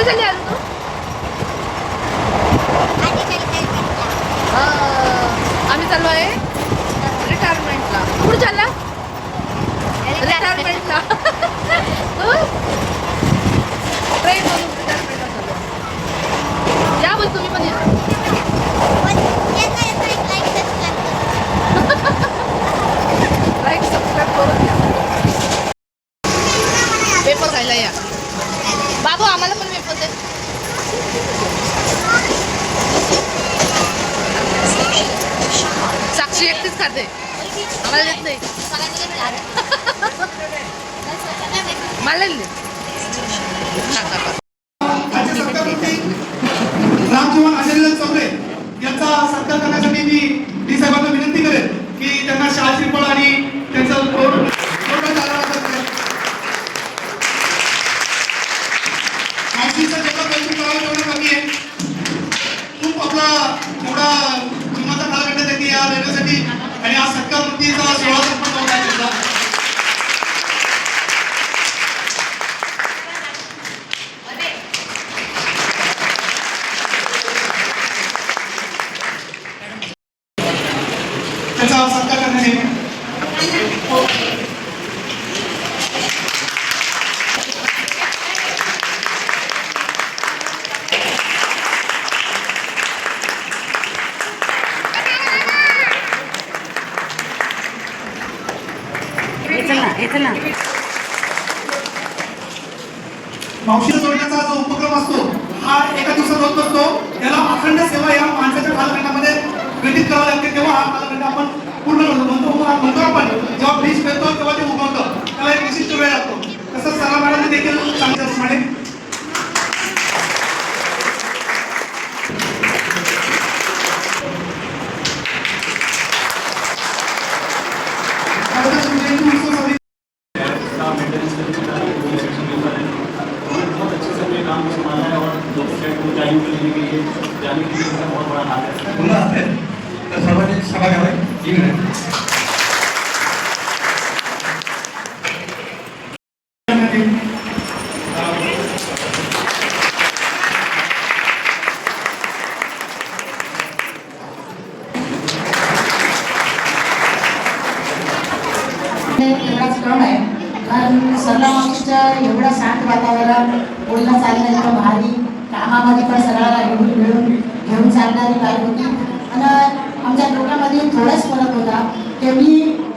कुठे चालली आज तू? आम्ही चाललो आहे रिटायरमेंटला. कुठे चालला? रिटायरमेंटला. ट्रेन मधून रिटायरमेंटला चाललो. या बोल तुम्ही पण या. लाईक सबस्क्राईब करून द्या. पेपर खायला या. बाबू आम्हाला पण पेपर दे. साक्षी एकटीच खाते, आम्हाला देत नाही. मला रामजीवन अजयलाल चौरे यांचा सत्कार करण्यासाठी मी डी साहेबांना विनंती करेन की त्यांना शाल श्रीफळ आणि त्यांचं जेवढा कौतुक करावं तेवढं कमी आहे. खूप आपला एवढा जीवनाचा कालखंड त्यांनी या देण्यासाठी आणि आज सत्कार मूर्तीचा सोहळा संपन्न होत आहे त्यांचा. त्याचा सत्कार करण्यात येईल. मावशी जोडण्याचा जो उपक्रम असतो हा एका दिवसात होत नसतो. त्याला अखंड सेवा या माणसाच्या कालखंडामध्ये व्यतीत करावं लागते. तेव्हा हा कालखंड आपण पूर्ण करतो. म्हणतो आपण जेव्हा ब्रिज पेरतो तेव्हा ते उगवतं. त्याला एक विशिष्ट वेळ लागतो. तसंच सरा मॅडमने देखील सांगितल्याप्रमाणे सभा घ्यावे. एवढाच क्रम आहे कारण सरला एवढं शांत वातावरण, बोलणं चालणं एकदम भारी, कामामध्ये पण सगळ्याला घेऊन चालणारी बाई होती. आणि आमच्या लोकांमध्ये थोडाच फरक होता की मी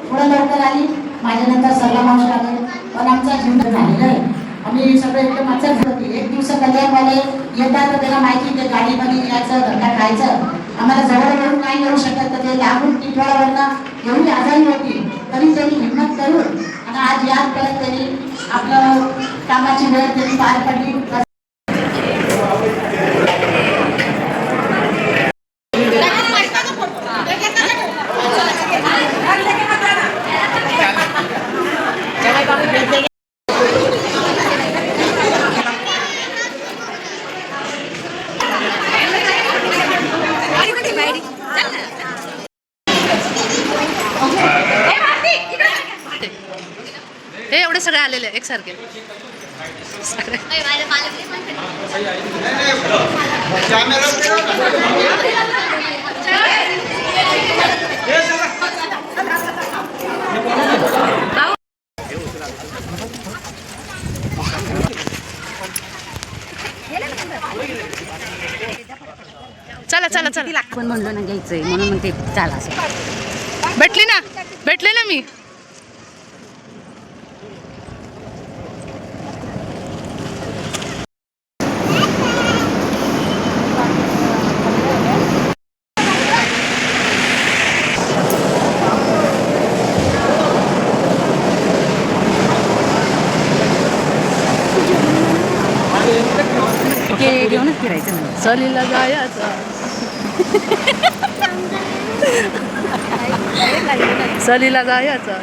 थोडं लवकर आली, माझ्यानंतर सरला मावशी आले, पण आमचा जीवन झालेला आहे. आम्ही सगळे एकदम मजा होती. एक दिवस कल्याणवाले येतात तर त्याला माहिती ते गाडीमध्ये यायचं, धंदा खायचं, आम्हाला जवळ येऊन नाही येऊ शकत. तर ते लागून टिटवाळावरनं एवढी आजारी होती तरी त्यांनी हिंमत करून आणि आज याचपर्यंत त्यांनी आपलं कामाची वेळ त्यांनी पार पडली. हे एवढे सगळे आलेले एकसारखे. चला चला चला. आपण म्हणलो ना घ्यायचंय म्हणून मग ते चला असं भेटले ना मी. घेऊनच फिरायचं म्हणजे सहलीला जायचं. सहलीला जायचं,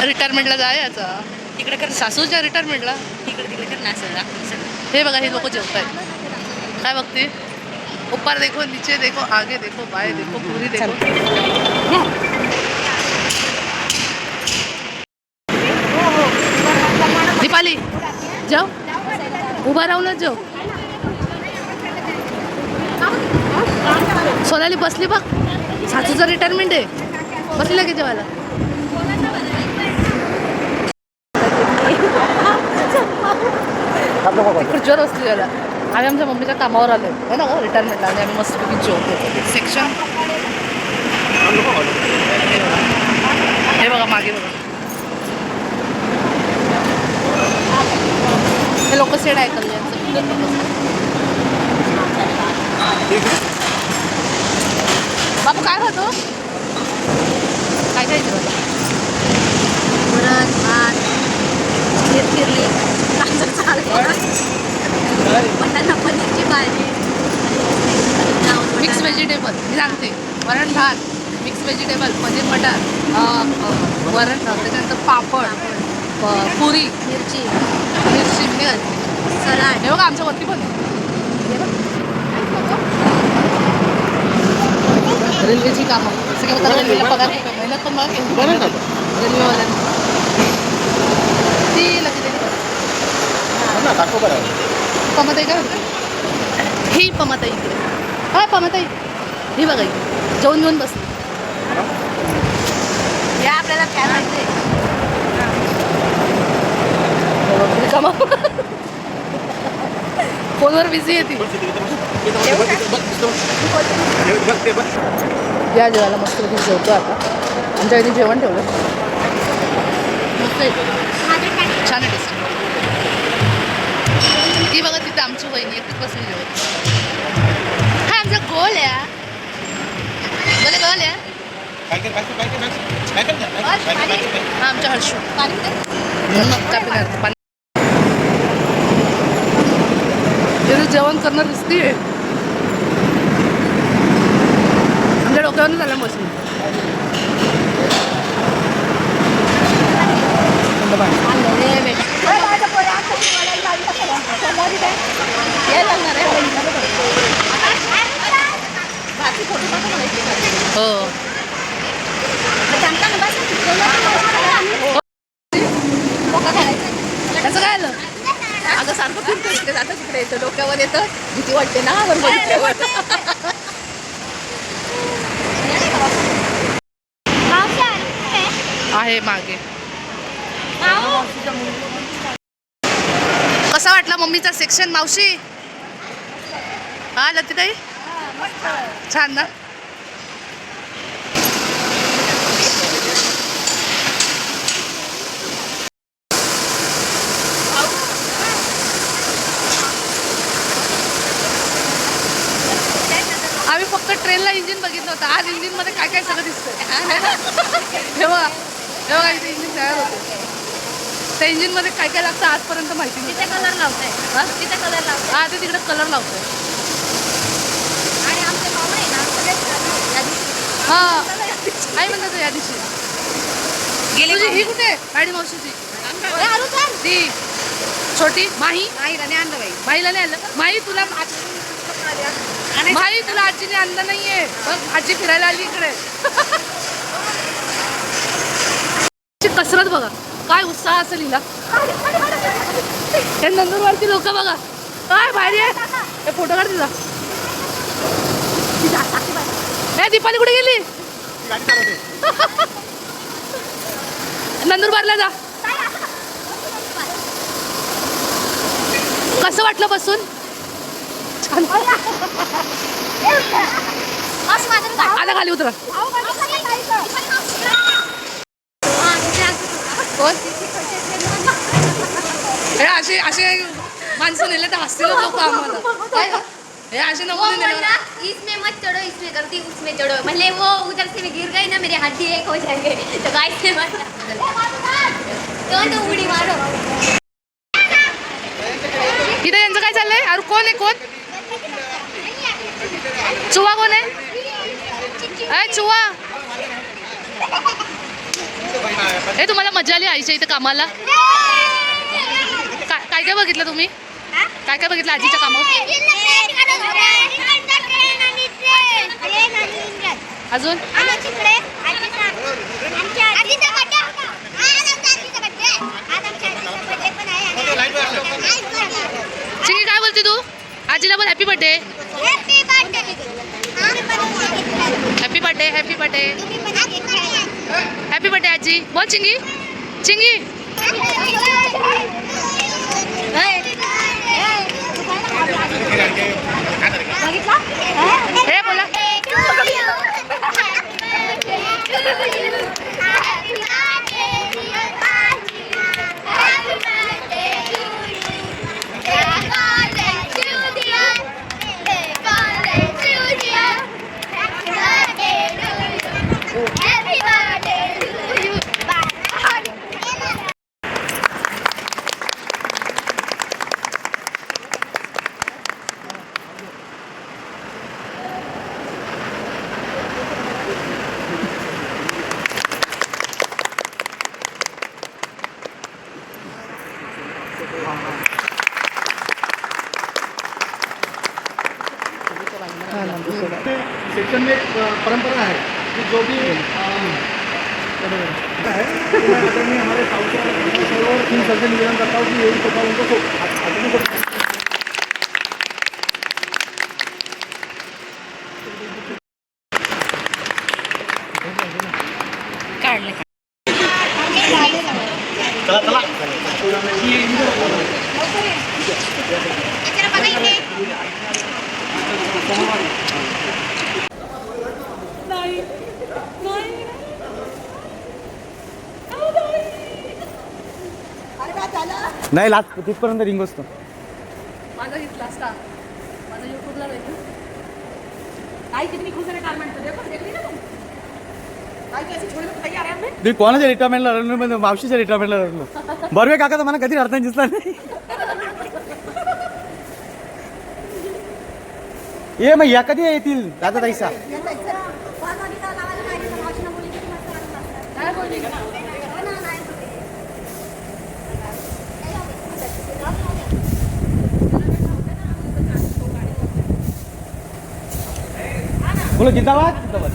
रिटायरमेंटला जायचं. तिकडे कर सासूच्या रिटायरमेंटला तिकडे तिकडे कर नाच. हे बघा हे लोक जेवत आहेत. काय बघते? ऊपर देखो, नीचे देखो, आगे देखो, बाएं देखो, पूरी देखो. दीपाली जाओ. उभा राहूनच जेव. सोनाली बसली बघ. सासूचं रिटायरमेंट आहे. बसली की जेवायला. खुर्चीवर बसली याला. आम्ही आमच्या मम्मीच्या कामावर आलो आहे ना रिटायरमेंटला आणि आम्ही मस्तपैकी जेवतो. सेक्शन हे बघा मागे बघा. हे लोक सेड आहे कल्याणचं. बापू काय खातो? काय काय जेवण? वरण भात चिरली तांदूळ चालू बटाटा पनीरची भाजी मिक्स व्हेजिटेबल मी सांगते. वरण भात मिक्स व्हेजिटेबल पनीर मटार वरण त्याच्यानंतर पापड पुरी मिरची मी घालते. सलाड. हे बघा आमच्या वरती पण रेल्वेची कामं सगळं होतं. रेल्वेला पगार खूप आहे. मेहनत पण बघा रेल्वेवाल्यांना ती लगे पमाताई काय म्हणते? ही पमाताई इकडे. हा पमाताई ही बघा इकडे जेवण घेऊन बसली. या आपल्याला खेळायचंय. फोनवर बिझी आहे ती. या जेवायला मस्त जेवतो आता. आमच्या इथे जेवण ठेवलं मस्त आहे. छान आहे टेस्ट. ती बघा तिथे आमची वहिनी एकटीच बसली जेवत. हा आमचा गोल आहे. बोले गोल आहे. हा आमच्या हर्षू पाणी जेवण करणं दिसती आहे. आमच्या डोक्यावरून झालं बसून. हो कसं काय आलं? अगं सारखं फिरतो इकडे जातं तिकडे येतं डोक्यावर येतं. भीती वाटते ना आपण बघितल्यावर. आहे मागे. कसा वाटला मम्मीचा सेक्शन मावशी? हा लतीताई छान ना. आम्ही फक्त ट्रेनला इंजिन बघितलं होतं. आज इंजिनमध्ये काय काय सगळं दिसतंय. तेव्हा तेव्हा इथे इंजिन तयार होते. त्या इंजिनमध्ये काय काय लागतं आजपर्यंत माहिती नाही. तिथे कलर लावताय. तिथे कलर लावताय. हा ते तिकडे कलर लावतोय. आणि आमचे मामा आहे ना हा आई म्हणतात या दिवशी तुझी ही कुठे गाडी मावशीची? ती छोटी माही. आईला नाही आणलं बाई. माहीला नाही आणलं. माही तुला माही तुला आजीने आणलं नाहीये. बघ आजी फिरायला आली इकडे. कसरत बघा काय उत्साह असेल हिला. हे नंदुरबारची लोक बघा काय भारी आहे. हे फोटो काढ तिचा. हे दीपाली कुठे गेली? नंदुरबारला जा. कसं वाटलं बसून? छान. आता खाली उतरा. कोण हे असे असे माणसं नेले तर हसतील लोक आम्हाला. काय हे असे नमुने नेले. इसमें मत चढ़ो इसमें गलती उसमें चढ़ो. मतलब वो उधर से मैं गिर गई ना मेरी हड्डी एक हो जाएंगे. तो गाइस से मत तो उड़ी मारो. इथे यांचं काय चाललंय? अरे कोण आहे कोण? चुवा कोण आहे? चुवा हे तुम्हाला मजा आली आईच्या इथे कामाला? काय काय बघितलं तुम्ही? काय काय बघितलं आजीच्या कामावर? अजून चिंगी काय बोलते तू? आजीला बोल happy birthday. Happy birthday. Happy birthday. Happy birthday आजी. बोल चिंगी. चिंगी. हे बोला. शिक्षण में एक परंपरा है कि जो भी है मैं हमारे साउथ और 3 साल से निवेदन करता हूँ कि यही सोचा उनको नाही लास्ट तिथपर्यंत रिंग असतो. माझा घेतला असता माझा यूट्यूबला नाही काय कितनी खुश है कार म्हणतो देखो देख ली ना तुम काय कैसे छोड़ के तैयार है हमने मी कोणाच्या रिटायरमेंटला रडलो म्हणजे मावशीच्या रिटायरमेंटला रडलो. बर्वे काका तर मला कधी रडताना दिसला नाही. ये मग या कधी येतील दादा ताईसा? काय बोलली का बोलो जिंदाबाद जिंदाबाद.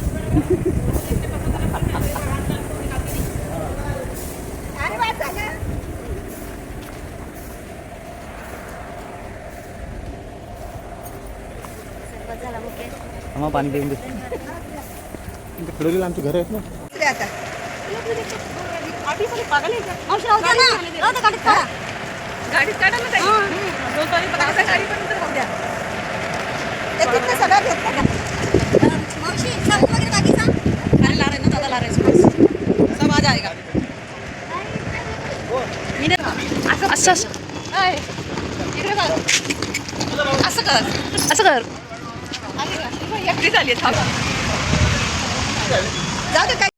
आम्हाला पाणी देऊन दे. खडोलीला आमची घर आहेत ना. गाडीत काढा ना ताई. दोन पाणी पकडायचं गाडी पण तर होऊ द्या. सगळं घेतलं का मावशी सांग वगैरे बाकी सांग. अरे ला रहे ना दादा ला रहे सब आ जाएगा. असं असं असं कर असं कर. एकटी झाली जाऊ दे काही